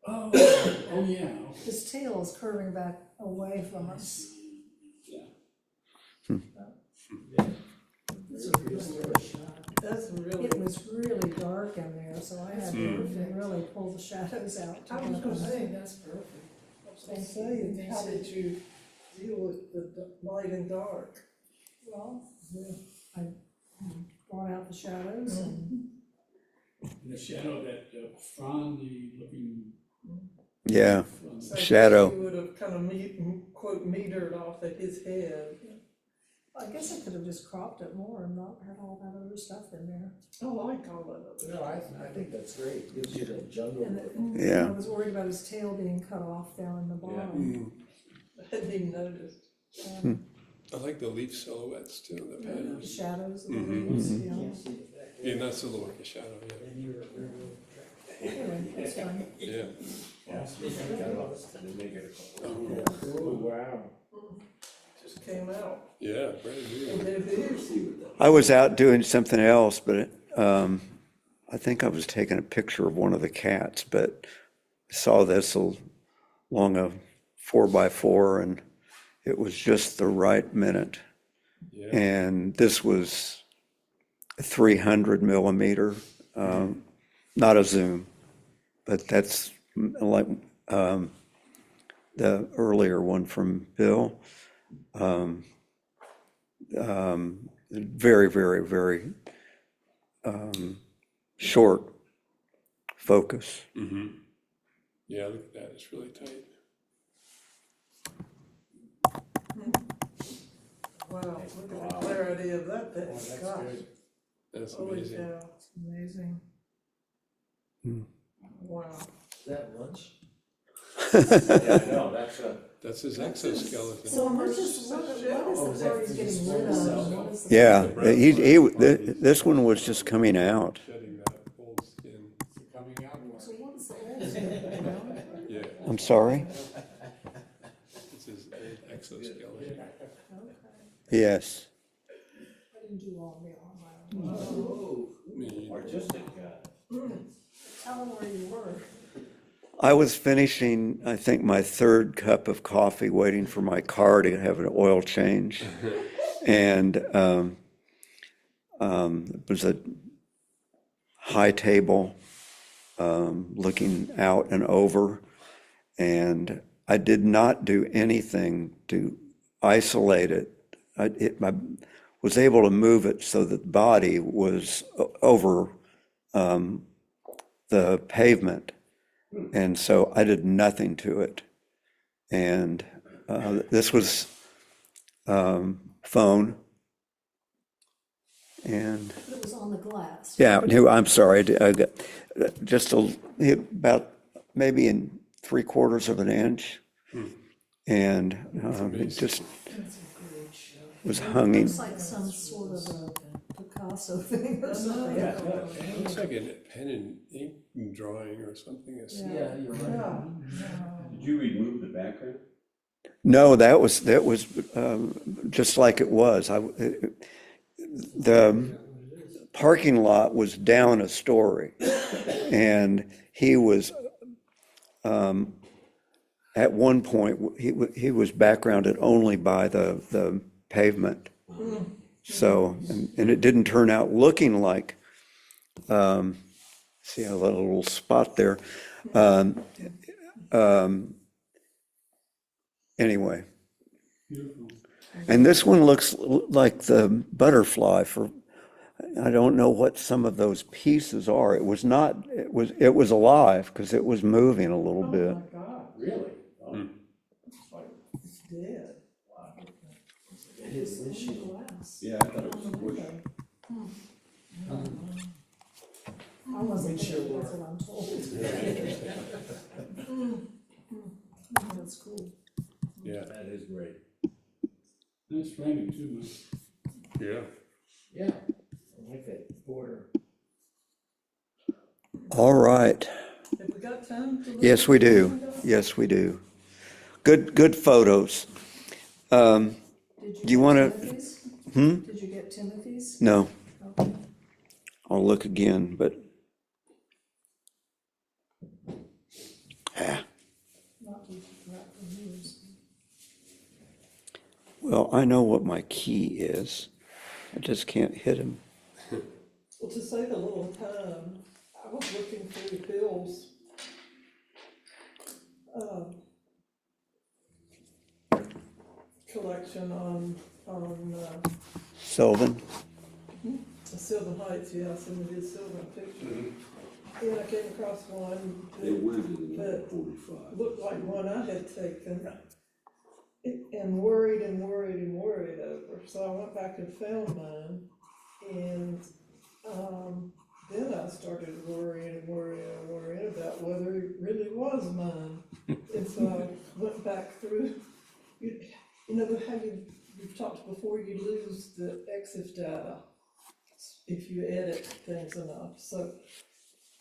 Oh, oh, yeah, okay. His tail is curving back away from us. It's a beautiful shot. That's really, It was really dark in there, so I had to really pull the shadows out. I was gonna say, that's perfect. I'm saying, how did you deal with the light and dark? Well, I brought out the shadows and The shadow, that frondly looking. Yeah, So Shadow. You would have kind of quote metered off at his head. I guess I could have just cropped it more and not had all that other stuff in there. I like all that other. No, I think that's great. Gives you the jungle. And it- Yeah. I was worried about his tail being cut off down in the bottom. I hadn't even noticed. I like the leaf silhouettes too, the The patterns. shadows of the leaves, you know. Yeah, not silhouette, a shadow, Anyway, that's fine. yeah. Yeah. They make it a couple. Oh, wow. Just came out. Yeah, brand new. And they're big. I was out doing something else, but I think I was taking a picture of one of the cats, but I saw this along a 4x4 and it was just the right minute. Yeah, And this was a 300 millimeter, not a zoom, but that's like the earlier one from Bill. Very, very, very short focus. yeah, look at that, it's really tight. Wow, look at the clarity of that thing. Gosh, That's holy amazing. cow. Amazing. Wow. Is that lunch? Yeah, I know, That's his exoskeleton. So what is the Oh, is that part he's for getting just rid of? himself? and what is the- Yeah, this one was just coming out. Shedding that old skin. Coming out. So what is the old stuff? Yeah, I'm sorry? it's his old exoskeleton. Yes. I didn't do all the on my own. Oh, artistic, Tell him where you were. I was finishing, I think, my third cup of coffee, waiting for my car to have an oil change. And it was a high table looking out and over. And I did not do anything to isolate it. I was able to move it so that the body was over the pavement. And so I did nothing to it. And this was phone. And It was on the glass. yeah, no, I'm sorry. I got just about maybe in 3/4 of an inch. And it just was hanging. Looks like some sort of a Picasso thing or something. It looks like a pen and ink drawing or something. yeah, you're right. Did you remove the background? No, that was just like it was. The parking lot was down a story, and he was at one point he was backgrounded only by the pavement. So and it didn't turn out looking like. See a little spot there. Anyway. And this one looks like the butterfly for, I don't know what some of those pieces are. It was not, it was alive because it was moving a little bit. Oh my God, really? it's like, it's dead. It is this year. Yeah, I thought it was bush. I wasn't Sure there, were. that's what I'm told. That's cool. Yeah. That is great. Nice framing too, man. Yeah. Yeah, I like that border. All right. Have we got time to look? Yes, we at do. the window? Yes, we do. Good photos. Did Do you wanna- Timothy's? Hmm? Did you get Timothy's? No, Okay. I'll look again, but. Not to wrap the news. Well, I know what my key is. I just can't hit him. Well, to save a little time, I was looking through Bill's collection on Sylvan? Sylvan Heights, yeah, some of his Sylvan pictures. And I came across one They that went in But- 45. looked like one I had taken. And worried and worried and worried over, so I went back and found mine. And then I started worrying and worrying and worrying about whether it really was mine. And so I went back through, you know how you've talked before, you lose the EXIF data if you edit things enough. So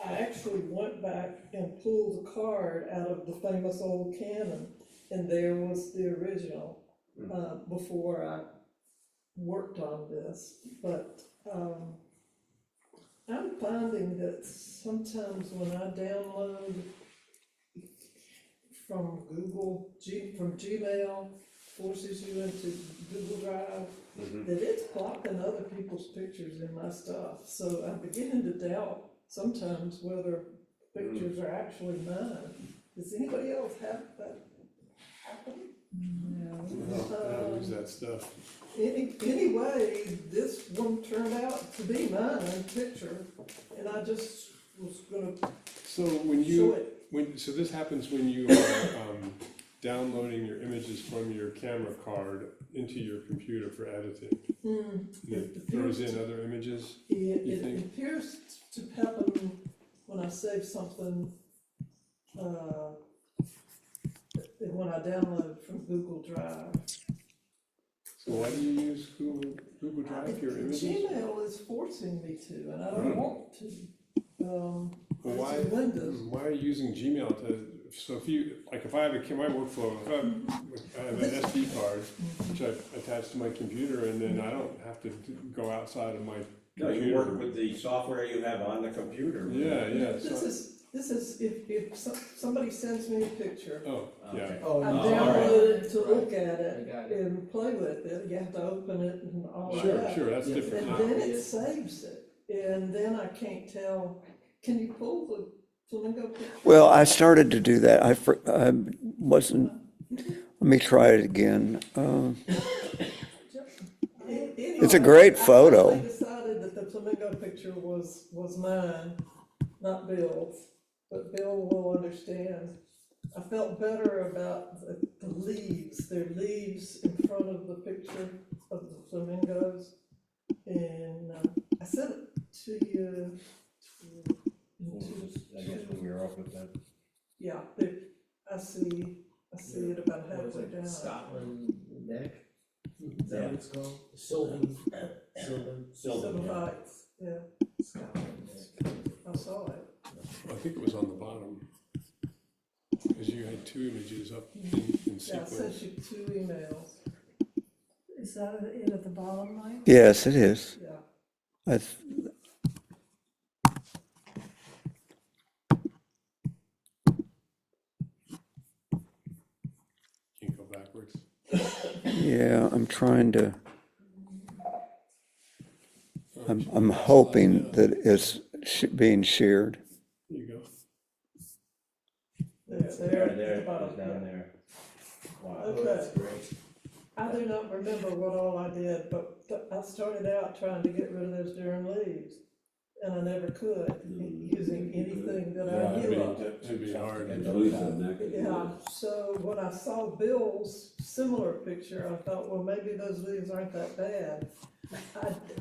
I actually went back and pulled the card out of the famous old Canon, and there was the original, before I worked on this. But I'm finding that sometimes when I download from from Gmail, forces you into Google Drive, that it's plopping other people's pictures in my stuff. So I'm beginning to doubt sometimes whether pictures are actually mine. Does anybody else have that happen? I lose that stuff. Anyway, this one turned out to be mine picture, and I just was gonna So when show you, it. so this happens when you are downloading your images from your camera card into your computer for editing. And it throws in other images. You It think? appears to happen when when I save something, when I download from Google Drive. So why do you use Google Drive for your images? Gmail is forcing me to, and I don't want to. Well, It's Windows. why are you using Gmail to, so if you, like if I have my workflow, if I have an SD card, which I attach to my computer, and then I don't have to go outside of my No, computer. you work with the software you have on the computer. Yeah, This is if somebody sends me a picture, oh, yeah. Okay. Oh, I no, download it to right. look at I it got it. and play with it, you have to open it and all of Sure, that. sure, that's Yeah. different. And then it saves it, and then I can't tell, can you pull the flamingo picture? Well, I started to do that. I wasn't, let me try it again. It's a great photo. I decided that the flamingo picture was mine, not Bill's, but Bill will understand. I felt better about the leaves, there are leaves in front of the picture of the flamingos. And I sent it to you. I guess when we were up with that. Yeah, I see it about What is halfway it, down. Scotland neck? Is that what it's called? Sylvan, Sylvan? Silver yeah. Heights, yeah, Scotland neck. I saw it. I think it was on the bottom, because you had two images up in Yeah, I sequence. sent you 2 emails, Is that it at the bottom, Mike? Yes, it is. yeah. Can't go backwards. Yeah, I'm trying to, I'm hoping that it's being shared. There you go. There, at the There, bottom, down yeah. there. Wow. Oh, that's great. I do not remember what all I did, but I started out trying to get rid of those darn leaves, and I never could, using anything that I knew of. That'd be hard. And lose them, that could be Yeah, good. so when I saw Bill's similar picture, I thought, well, maybe those leaves aren't that bad.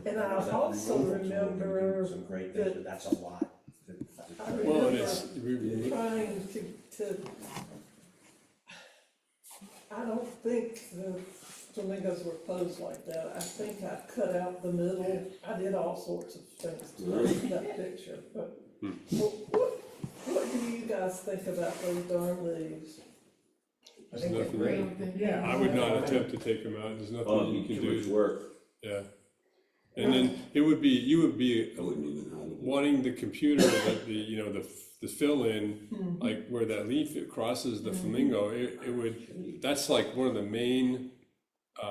And I also remember, Some great things, but that's a lot. I Well, and remember it's, trying to, I don't think the flamingos were posed like that. I think I cut out the middle. I did all sorts of things to that picture, but what do you guys think about those darn leaves? I There's think they're nothing- great. Yeah. I would not attempt to take them out, there's Oh, nothing you it'd be can too much do, work. yeah. And then you would be I wouldn't even know how to do it. wanting the computer, the fill-in, like where that leaf it crosses the flamingo, it would, that's like one of the main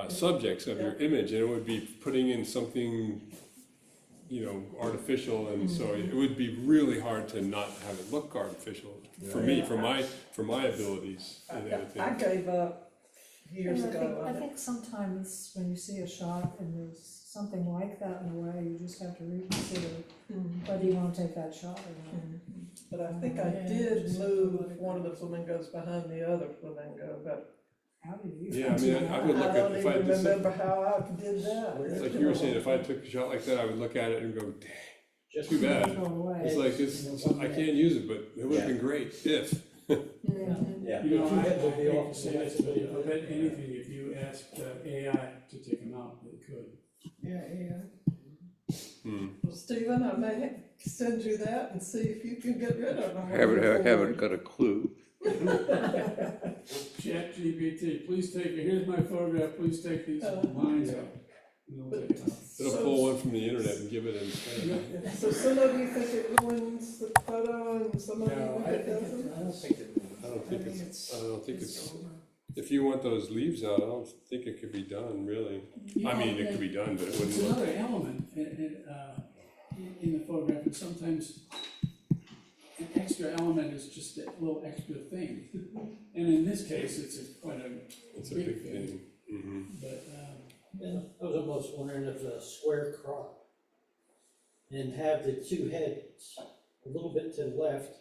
subjects of your image, and it would be putting in something, artificial, and so it would be really hard to not have it look artificial, for me, for my abilities and I everything. gave up years And ago. I think sometimes when you see a shot and there's something like that in a way, you just have to reconsider whether you want to take that shot or not. But I think I did move one of the flamingos behind the other flamingo, but How do you? Yeah, I mean, I would I look at, don't if I even did something, remember how I did that. it's like you were saying, if I took a shot like that, I would look at it and go, dang, just. too bad. Go away. It's like, I can't use it, but it would have been great if. Yeah. You know, Two I heads would be hate off to say the this, but I bet anything, if you asked AI to take them out, they could. Yeah. Well, Stephen, I may send you that and see if you can get rid of them. Haven't got a clue. ChatGPT, please here's my photograph, please take these lines out. And they'll take it out. It'll pull one from the internet and give it instead. So some of you think it ruins the photo and some of you No, think it doesn't? I don't think that. I don't think it's, if you want those leaves out, I don't think it could be done, really. I mean, it could be done, but it It's wouldn't look. another element in the photograph, and sometimes an extra element is just a little extra thing. And in this case, it's quite a It's a big thing. but, Yeah, I was almost wondering if a square crop and have the two heads a little bit to the left,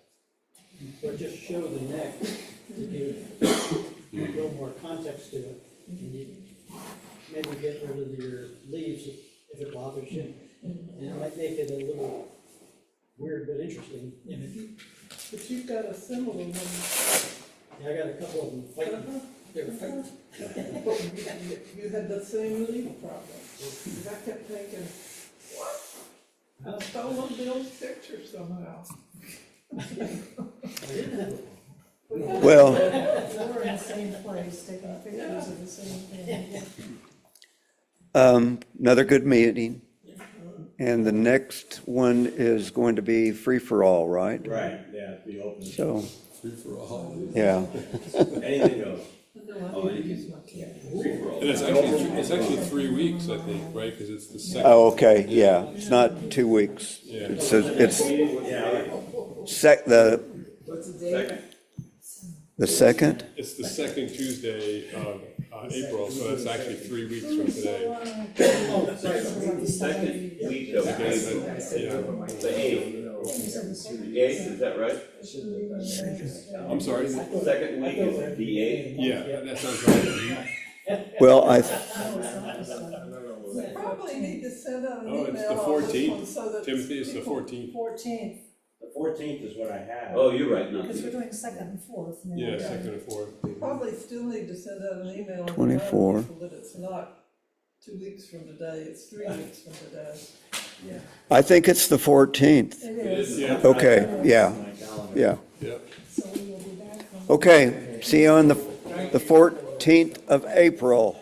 or just show the neck to give a little more context to it. And you maybe get rid of your leaves if it bothers you, and it might make it a little weird but interesting image. But you've got a similar one. Yeah, I got a couple of them fighting, they were fighting. You had the same leaf problem. I kept thinking, what? I stole Bill's picture somehow. I didn't have it. Well, We're in the same place, taking pictures of the same thing. another good meeting. And the next one is going to be free-for-all, right? Right, yeah, be open, So, Free for all. yeah. anything goes. Oh, anything. And it's actually 3 weeks, I think, right? Because it's the second. Oh, okay, yeah, it's not 2 weeks. Yeah. It's Yeah, Second. the second? It's the second Tuesday of April, so that's actually 3 weeks from today. Second week of April, Yeah. the eighth. The eighth, is that right? I'm sorry? Second week is the eighth? Yeah, that sounds right. Well, We probably need to send out an Oh, email it's the on this 14th. one so that Timothy, it's the people- 14th. 14th, the 14th is what I have. Oh, you're right, not because we're the, doing second and fourth now. Yeah, second and fourth. We probably still need to send out an email. and 24. remind people that it's not 2 weeks from today, it's 3 weeks from today. I think it's the 14th. It is, Yeah, Okay, yeah, My calendar. yeah. yeah. so we will be back on. Okay, see you on the 14th of April.